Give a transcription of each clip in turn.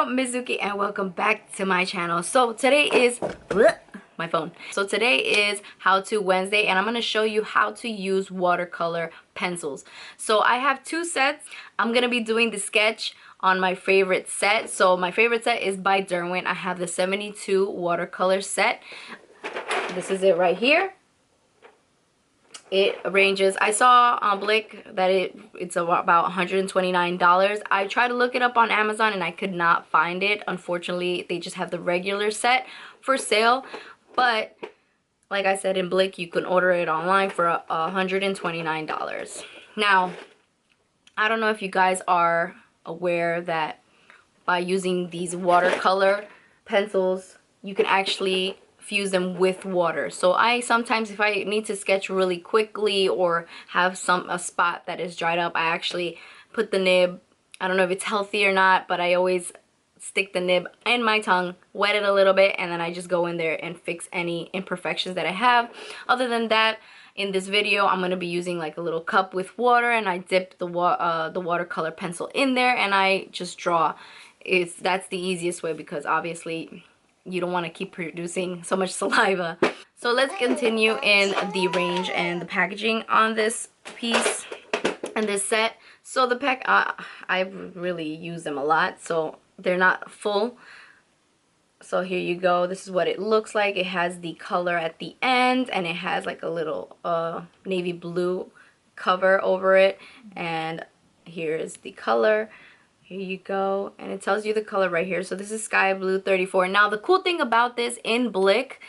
girl Mizuki, and welcome back to my channel. So today is my phone. So today is How To Wednesday, and I'm going to show you how to use watercolor pencils. So I have two sets. I'm going to be doing the sketch on my favorite set. So my favorite set is by Derwent. I have the 72 watercolor set. This is it right here. It ranges, I saw on Blick that it's about $129. I tried to look it up on Amazon and I could not find it. Unfortunately, they just have the regular set for sale. But like I said in Blick, you can order it online for $129. Now, I don't know if you guys are aware that by using these watercolor pencils, you can actually fuse them with water. So I sometimes, if I need to sketch really quickly or have a spot that is dried up, I actually put the nib, I don't know if it's healthy or not, but I always stick the nib in my tongue, wet it a little bit, and then I just go in there and fix any imperfections that I have. Other than that, in this video, I'm going to be using like a little cup with water, and I dip the watercolor pencil in there and I just draw. That's the easiest way, because obviously you don't want to keep producing so much saliva. So let's continue in the range and the packaging on this piece and this set. So the pack, I really use them a lot, so they're not full. So here you go. This is what it looks like. It has the color at the end, and it has like a little navy blue cover over it, and here is the color. Here you go, and it tells you the color right here. So this is Sky Blue 34. Now the cool thing about this in Blick,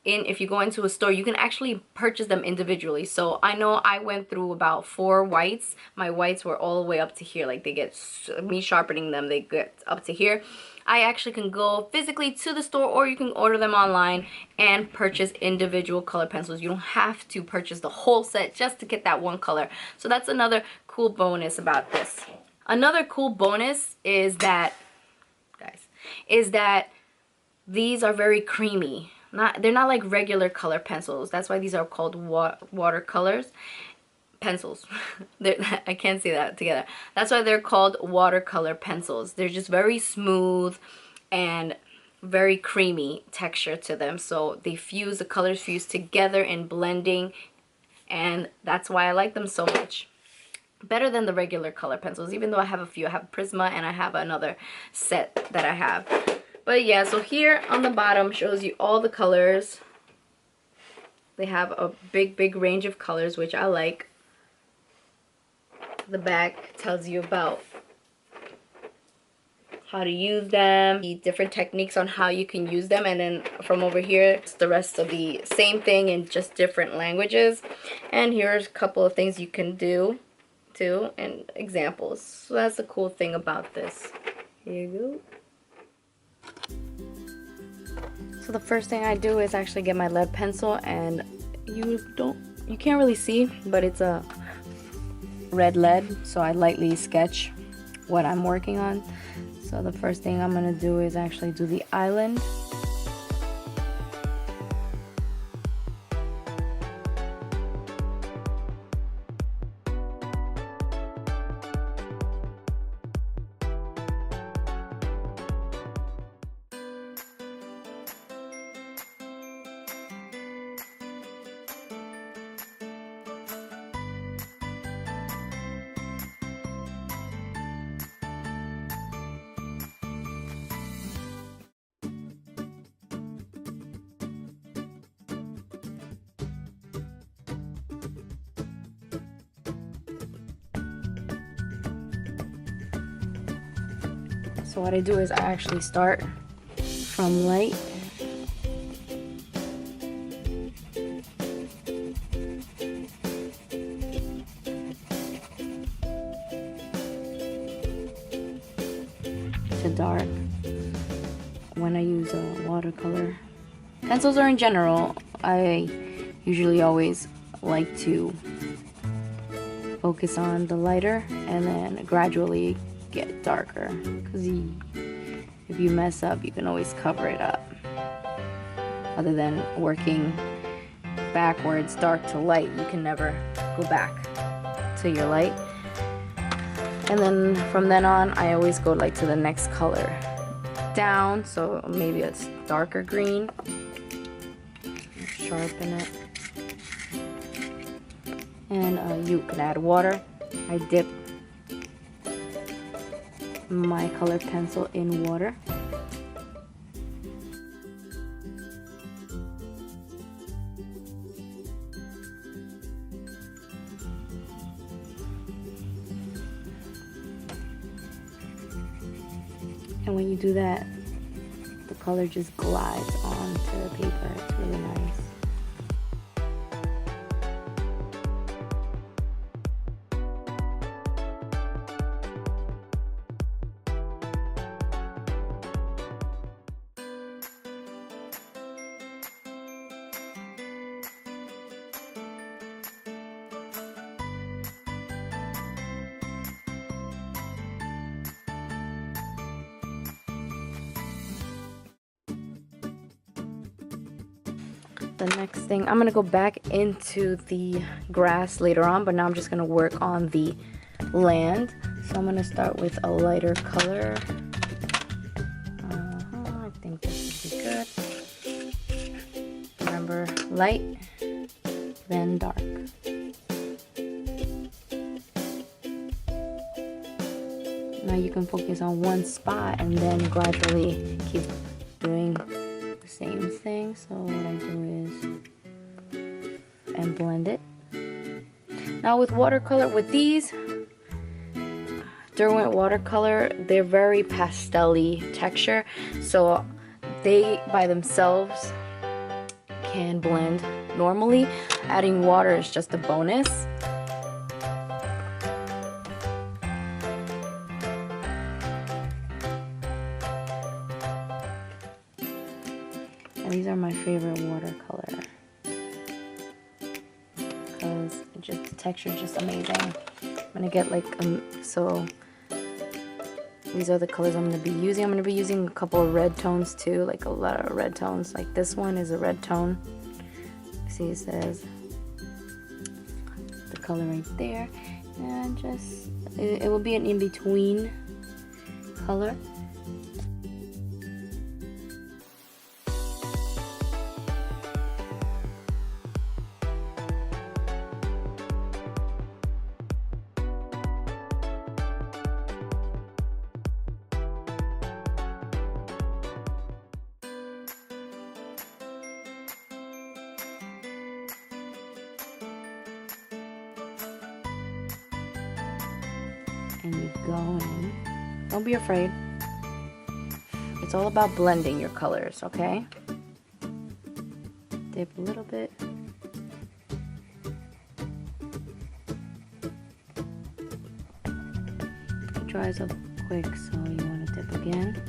if you go into a store, you can actually purchase them individually. So I know I went through about 4 whites. My whites were all the way up to here. Like, they get, me sharpening them, they get up to here. I actually can go physically to the store, or you can order them online and purchase individual color pencils. You don't have to purchase the whole set just to get that one color. So that's another cool bonus about this. Another cool bonus is that, guys, these are very creamy. They're not like regular color pencils. That's why these are called watercolors pencils. I can't say that together. That's why they're called watercolor pencils. They're just very smooth and very creamy texture to them. So they fuse, the colors fuse together in blending, and that's why I like them so much. Better than the regular color pencils, even though I have a few. I have Prisma and I have another set that I have. But yeah, so here on the bottom shows you all the colors. They have a big range of colors, which I like. The back tells you about how to use them, the different techniques on how you can use them, and then from over here it's the rest of the same thing in just different languages. And here's a couple of things you can do too, and examples. So that's the cool thing about this. Here you go. So the first thing I do is actually get my lead pencil, and you can't really see, but it's a red lead, so I lightly sketch what I'm working on. So the first thing I'm gonna do is actually do the island. So what I do is I actually start from light to dark when I use watercolor pencils, or in general. I usually always like to focus on the lighter and then gradually get darker, because if you mess up, you can always cover it up, other than working backwards, dark to light. You can never go back to your light. And then from then on, I always go like to the next color. down, so maybe it's darker green. Sharpen it. And you can add water. I dip my color pencil in water. And when you do that, the color just glides onto the paper. It's really nice. The next thing, I'm gonna go back into the grass later on, but now I'm just gonna work on the land. So I'm gonna start with a lighter color. I think this would be good. Remember, light, then dark. Now you can focus on one spot and then gradually keep doing same thing. So what I do is and blend it. Now with watercolor, with these Derwent watercolor, they're very pastel-y texture, so they by themselves can blend normally. Adding water is just a bonus. And these are my favorite watercolor because just the texture is just amazing. I'm gonna get like so these are the colors I'm gonna be using. I'm gonna be using a couple of red tones too, like a lot of red tones. Like this one is a red tone. See, it says the color right there, and just it will be an in-between color. And you go in. Don't be afraid. It's all about blending your colors, okay? Dip a little bit. It dries up quick, so you want to dip again.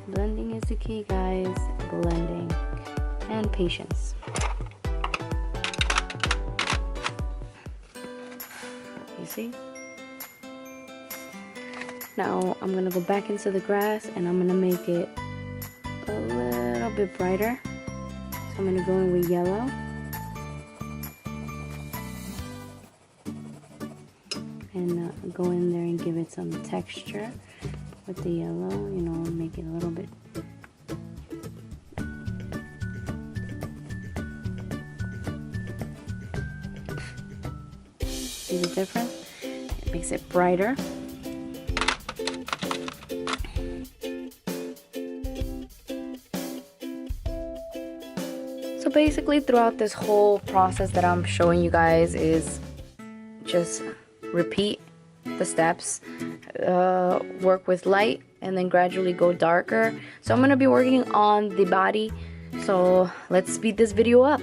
Blending is the key, guys. Blending and patience. You see? Now I'm gonna go back into the grass and I'm gonna make it a little bit brighter. So I'm gonna go in with yellow. and go in there and give it some texture with the yellow, you know, make it a little bit. See the difference? It makes it brighter. So basically throughout this whole process that I'm showing you guys is just repeat the steps, work with light, and then gradually go darker. So I'm going to be working on the body, so let's speed this video up.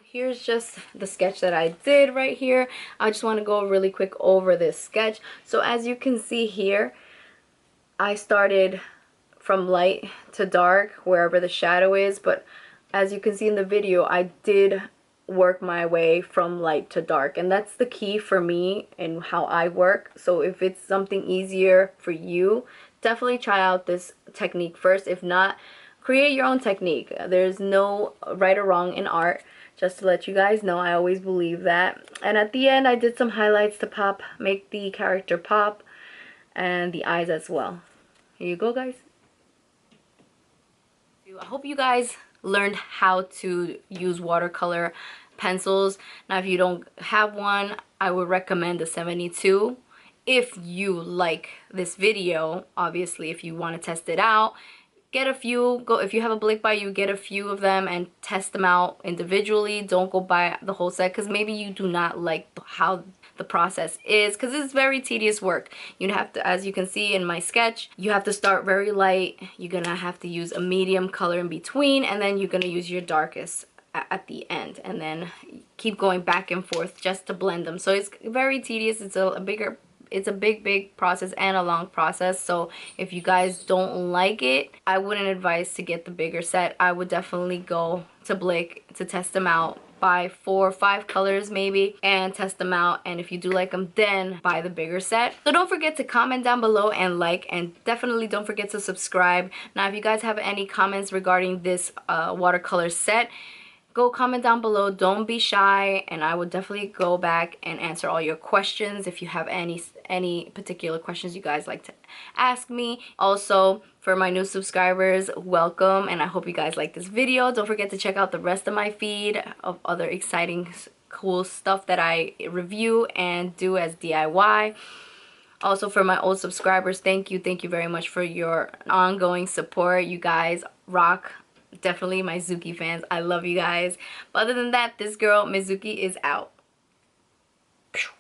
Here's just the sketch that I did right here. I just want to go really quick over this sketch. So as you can see here, I started from light to dark wherever the shadow is, but as you can see in the video, I did work my way from light to dark, and that's the key for me and how I work. So if it's something easier for you, definitely try out this technique first. If not, create your own technique. There's no right or wrong in art, just to let you guys know. I always believe that. And at the end, I did some highlights to make the character pop, and the eyes as well. Here you go, guys. I hope you guys learned how to use watercolor pencils. Now, if you don't have one, I would recommend the 72. If you like this video, obviously, if you want to test it out, get a few. Go, if you have a Blick by you, get a few of them and test them out individually. Don't go buy the whole set, because maybe you do not like how the process is, because it's very tedious work. You have to, as you can see in my sketch, you have to start very light. You're gonna have to use a medium color in between, and then you're gonna use your darkest at the end, and then keep going back and forth just to blend them. So it's very tedious. It's a big process and a long process. So if you guys don't like it, I wouldn't advise to get the bigger set. I would definitely go to Blick to test them out. Buy 4 or 5 colors maybe and test them out, and if you do like them, then buy the bigger set. So don't forget to comment down below and like, and definitely don't forget to subscribe. Now, if you guys have any comments regarding this watercolor set, go comment down below. Don't be shy, and I will definitely go back and answer all your questions. If you have any particular questions you guys like to ask me. Also, for my new subscribers, welcome, and I hope you guys like this video. Don't forget to check out the rest of my feed of other exciting, cool stuff that I review and do as DIY. Also, for my old subscribers, thank you very much for your ongoing support. You guys rock. Definitely my Zuki fans. I love you guys. But other than that, this girl, Mizuki, is out.